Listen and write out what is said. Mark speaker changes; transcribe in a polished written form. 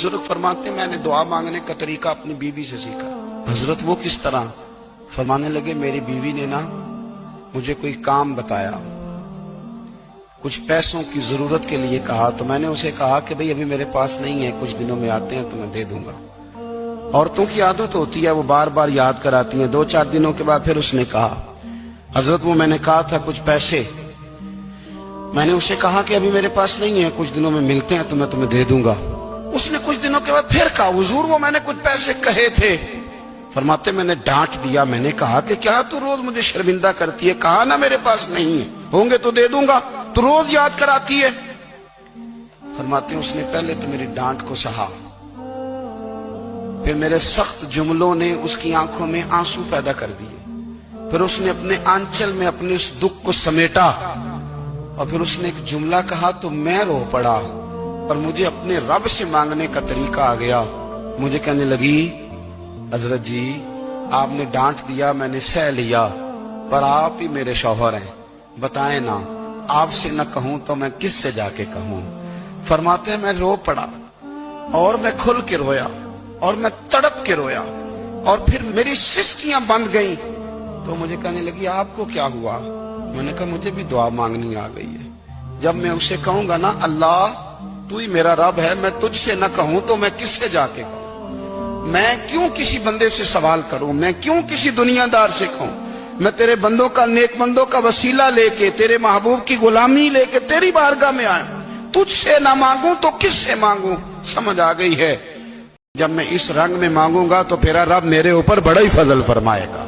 Speaker 1: बुजुर्ग फरमाते हैं मैंने दुआ मांगने का तरीका अपनी बीवी से सीखा। हजरत वो किस तरह? फरमाने लगे मेरी बीवी ने ना मुझे कोई काम बताया, कुछ पैसों की जरूरत के लिए कहा, तो मैंने उसे कहा कि भाई अभी मेरे पास नहीं है, कुछ दिनों में आते हैं तो मैं दे दूंगा। औरतों की आदत होती है, वो बार बार याद कराती हैं। 2-4 दिनों के बाद फिर उसने कहा हजरत वो मैंने कहा था कुछ पैसे, मैंने उसे कहा कि अभी मेरे पास नहीं है, कुछ दिनों में मिलते हैं तो मैं तुम्हें दे दूंगा। उसने कुछ दिनों के बाद फिर कहा हुजूर वो मैंने कुछ पैसे कहे थे। फरमाते मैंने डांट दिया, मैंने कहा कि क्या तू रोज मुझे शर्मिंदा करती है, कहा ना मेरे पास नहीं है, होंगे तो दे दूंगा, तू रोज याद कराती है। फरमाते उसने पहले तो मेरी डांट को सहा, फिर मेरे सख्त जुमलों ने उसकी आंखों में आंसू पैदा कर दिए, फिर उसने अपने आंचल में अपने उस दुख को समेटा और फिर उसने एक जुमला कहा तो मैं रो पड़ा और मुझे अपने रब से मांगने का तरीका आ गया। मुझे कहने लगी हजरत जी आपने डांट दिया, मैंने सह लिया, पर आप ही मेरे शौहर हैं, बताएं ना, आपसे न कहूं तो मैं किससे जाके कहूं। फरमाते हैं मैं रो पड़ा और मैं खुल के रोया और मैं तड़प के रोया और फिर मेरी सिसकियां बंद गईं। तो मुझे कहने लगी आपको क्या हुआ? मैंने कहा मुझे भी दुआ मांगनी आ गई है। जब मैं उसे कहूंगा ना अल्लाह तू ही मेरा रब है, मैं तुझसे न कहूं तो मैं किससे जाके कहूं, मैं क्यों किसी बंदे से सवाल करूं, मैं क्यों किसी दुनियादार से कहूं, मैं तेरे बंदों का नेक बंदों का वसीला लेके तेरे महबूब की गुलामी लेके तेरी बारगाह में आया, तुझसे ना मांगू तो किससे मांगू। समझ आ गई है, जब मैं इस रंग में मांगूंगा तो तेरा रब मेरे ऊपर बड़ा ही फजल फरमाएगा।